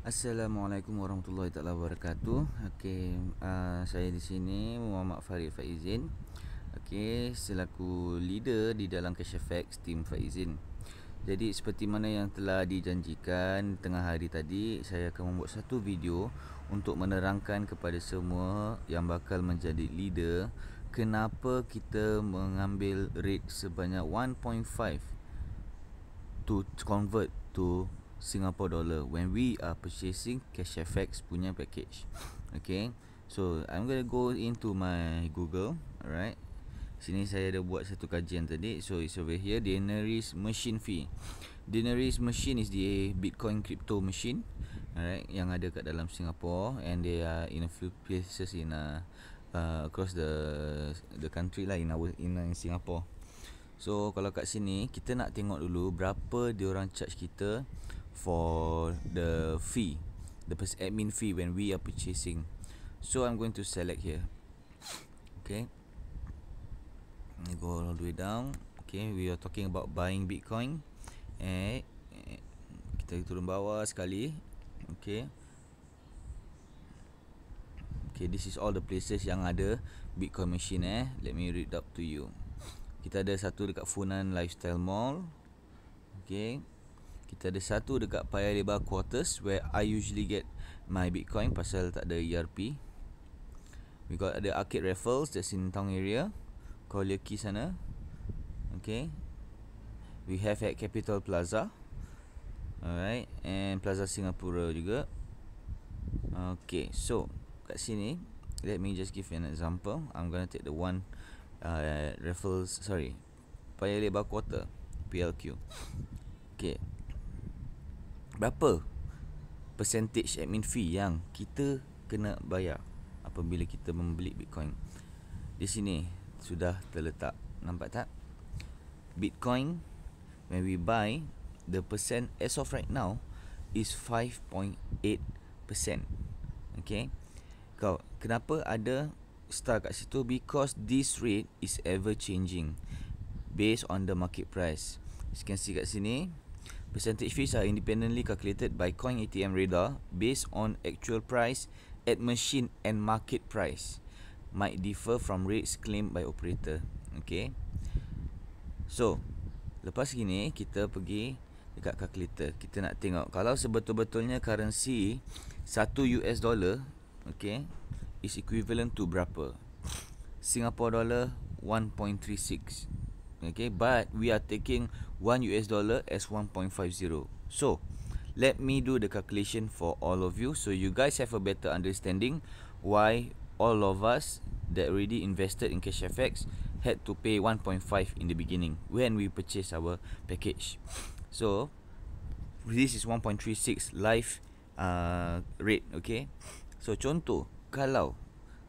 Assalamualaikum warahmatullahi taala wabarakatuh. Saya di sini Muhammad Farid Faizin. Selaku leader di dalam CashFX Team Faizin. Jadi seperti mana yang telah dijanjikan tengah hari tadi, saya akan membuat satu video untuk menerangkan kepada semua yang bakal menjadi leader kenapa kita mengambil rate sebanyak 1.5 to convert to Singapore dollar when we are purchasing CashFX punya package. So I'm gonna go into my Google. Alright, sini saya ada buat satu kajian tadi. So it's over here, Denaris machine fee. Denaris machine is the Bitcoin crypto machine, alright, yang ada kat dalam Singapore, and they are in a few places in across the country lah, in Singapore. So kalau kat sini kita nak tengok dulu berapa diorang charge kita for the fee, the admin fee when we are purchasing. So I'm going to select here. Go all the way down. We are talking about buying Bitcoin. Kita turun bawah sekali. This is all the places yang ada Bitcoin machine. Let me read up to you. Kita ada satu dekat Funan Lifestyle Mall. Kita ada satu dekat Paya Lebar Quarters, where I usually get my Bitcoin pasal tak ada ERP. We got the Arcade Raffles, that's in town area, Collyer Quay sana. We have at Capital Plaza. Alright, and Plaza Singapura juga. So kat sini, let me just give you an example. I'm gonna take the one Raffles, Paya Lebar Quarter, PLQ. Berapa percentage admin fee yang kita kena bayar apabila kita membeli Bitcoin? Di sini sudah terletak, nampak tak? Bitcoin, when we buy, the percent as of right now is 5.8%. Kenapa ada star kat situ? Because this rate is ever changing based on the market price. As you can see kat sini, percentage fees are independently calculated by Coin ATM Radar based on actual price at machine and market price. Might differ from rates claimed by operator. So lepas gini kita pergi dekat calculator. Kita nak tengok kalau sebetul-betulnya currency 1 US dollar is equivalent to berapa? Singapore dollar 1.36. But we are taking 1 US dollar as 1.50. So let me do the calculation for all of you, so you guys have a better understanding why all of us that already invested in CashFX had to pay 1.5 in the beginning when we purchase our package. So this is 1.36 live rate. So contoh, kalau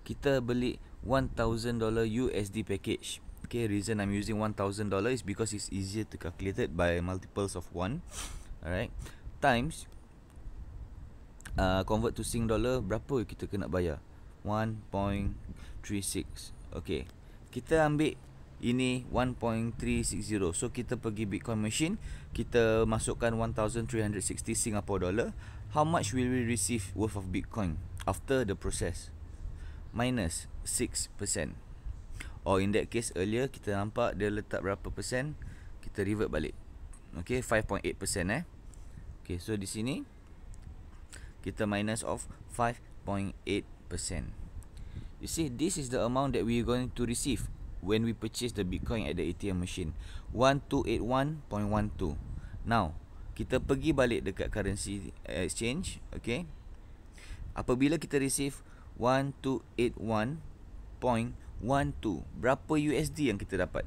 kita beli $1,000 USD package, reason I'm using $1,000 is because it's easier to calculate it by multiples of 1. Alright, times convert to Sing dollar, berapa kita kena bayar? 1.36. Kita ambil ini 1.360. So kita pergi Bitcoin machine, kita masukkan 1,360 Singapore dollar. How much will we receive worth of Bitcoin after the process? Minus 6%. Or in that case earlier kita nampak dia letak berapa persen, kita revert balik. 5.8%. So di sini kita minus of 5.8%. You see, this is the amount that we are going to receive when we purchase the Bitcoin at the ATM machine, 1281.12. Now kita pergi balik dekat currency exchange. Apabila kita receive 1281.12, berapa USD yang kita dapat?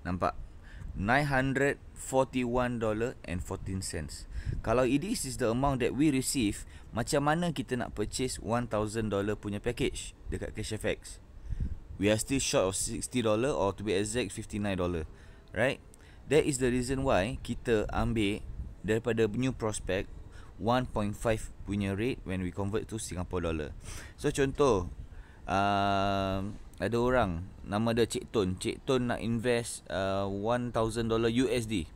Nampak? $941.14. Kalau this is the amount that we receive, macam mana kita nak purchase $1,000 punya package dekat CashFX? We are still short of $60, or to be exact $59, right? That is the reason why kita ambil daripada new prospect 1.5 punya rate when we convert to Singapore dollar. So contoh, ada orang nama dia Cik Ton. Cik Ton nak invest $1,000 USD.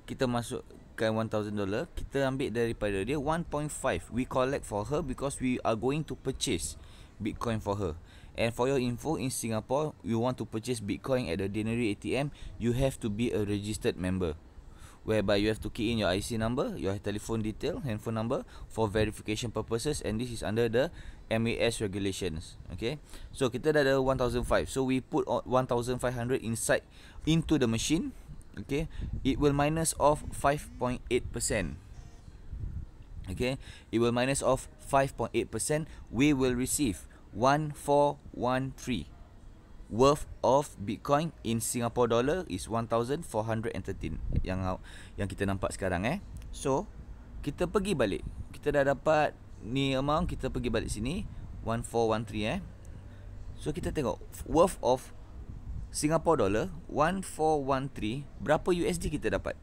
Kita masuk Bitcoin $1,000, kita ambil daripada dia 1.5. We collect for her because we are going to purchase Bitcoin for her. And for your info, in Singapore, you want to purchase Bitcoin at the Denari ATM, you have to be a registered member, whereby you have to key in your IC number, your telephone detail, handphone number for verification purposes, and this is under the MAS regulations. Okay, so kita dah ada 1,500, so we put 1,500 inside into the machine. Okay, it will minus off 5.8%. Okay, it will minus off 5.8%. We will receive 1,413 worth of Bitcoin. In Singapore dollar is 1,413 yang kita nampak sekarang. So kita pergi balik, kita dah dapat ni amount, kita pergi balik sini 1,413. So kita tengok worth of Singapore dollar 1,413, berapa USD kita dapat?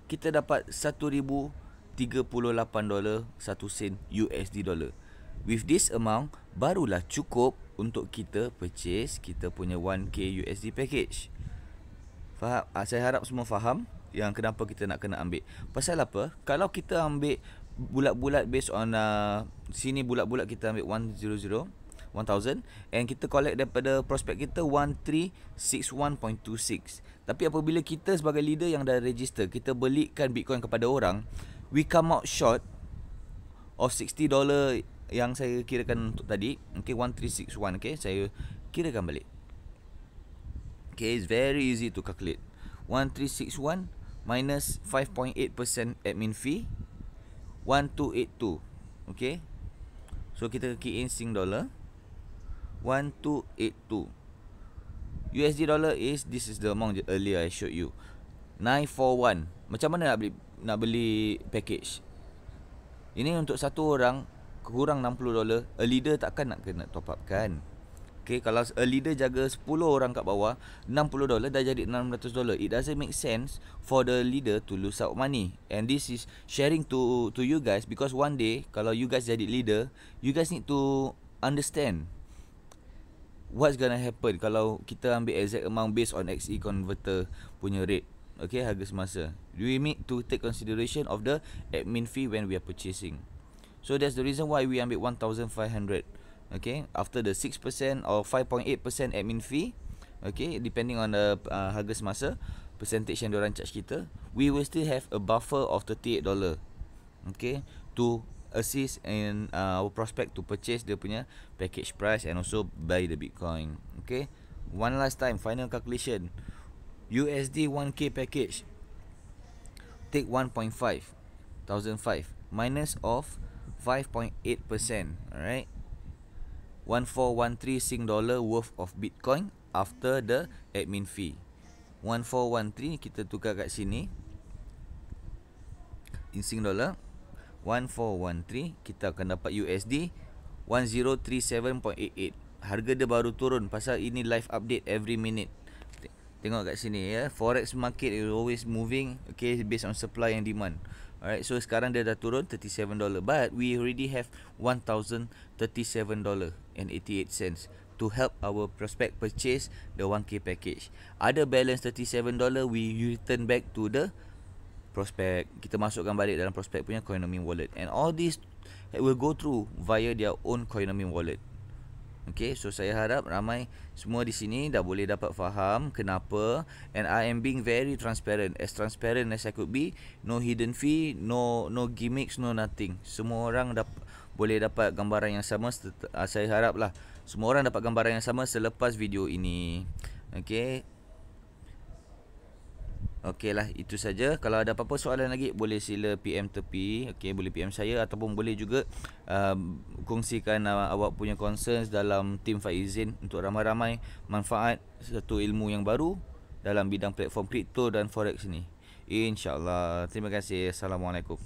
Kita dapat $1,038 1 sen USD dollar. With this amount, barulah cukup untuk kita purchase kita punya 1K USD package. Faham? Saya harap semua faham yang kenapa kita nak kena ambil. Pasal apa? Kalau kita ambil bulat-bulat based on sini bulat-bulat kita ambil 1,000 and kita collect daripada prospek kita 1,361.26. Tapi apabila kita sebagai leader yang dah register, kita belikan Bitcoin kepada orang, we come out short of $60 yang saya kirakan untuk tadi. Okay, 1,361. Okay, saya kirakan balik. Okay, it's very easy to calculate. 1,361 minus 5.8% admin fee, 1,282. Okay, so kita key in Sing dollar 1,282. USD dollar is, this is the amount earlier I showed you, 941. Macam mana nak beli package? Ini untuk satu orang kurang $60. A leader takkan nak kena top up kan? Okay, kalau a leader jaga 10 orang kat bawah, $60 dah jadi $600. It doesn't make sense for the leader to lose out money. And this is sharing to you guys, because one day kalau you guys jadi leader, you guys need to understand what's gonna happen kalau kita ambil exact amount based on XE converter punya rate. Okay, harga semasa. We need to take consideration of the admin fee when we are purchasing. So that's the reason why we ambil 1,500. Okay, after the 6% or 5.8% admin fee, okay, depending on the harga semasa, percentage yang diorang charge kita, we will still have a buffer of $38. Okay, to assist in our prospect to purchase dia punya package price and also buy the Bitcoin. Okay, one last time, final calculation. USD 1K package, take 1.5 1,005 minus of 5.8%. Alright, 1,413 Sing dollar worth of Bitcoin after the admin fee. 1,413 kita tukar kat sini in Sing dollar, 1,413 kita akan dapat USD 1037.88. Harga dia baru turun pasal ini live update every minute. Tengok kat sini ya, forex market is always moving, okay, based on supply and demand. Alright, so sekarang dia dah turun $37, but we already have $1,037.88 to help our prospect purchase the 1K package. Ada balance $37, we return back to the prospect. Kita masukkan balik dalam prospect punya Coinomi wallet, and all this will go through via their own Coinomi wallet. Okay, so saya harap ramai semua di sini dah boleh dapat faham kenapa, and I am being very transparent as I could be. No hidden fee, no gimmicks, no nothing. Semua orang boleh dapat gambaran yang sama. Saya haraplah semua orang dapat gambaran yang sama selepas video ini. Okay, okey lah, itu saja. Kalau ada apa-apa soalan lagi, boleh sila PM tepi. Okey, boleh PM saya, ataupun boleh juga kongsikan awak punya concerns dalam tim Faizin untuk ramai-ramai manfaat satu ilmu yang baru dalam bidang platform kripto dan forex ni. InsyaAllah. Terima kasih. Assalamualaikum.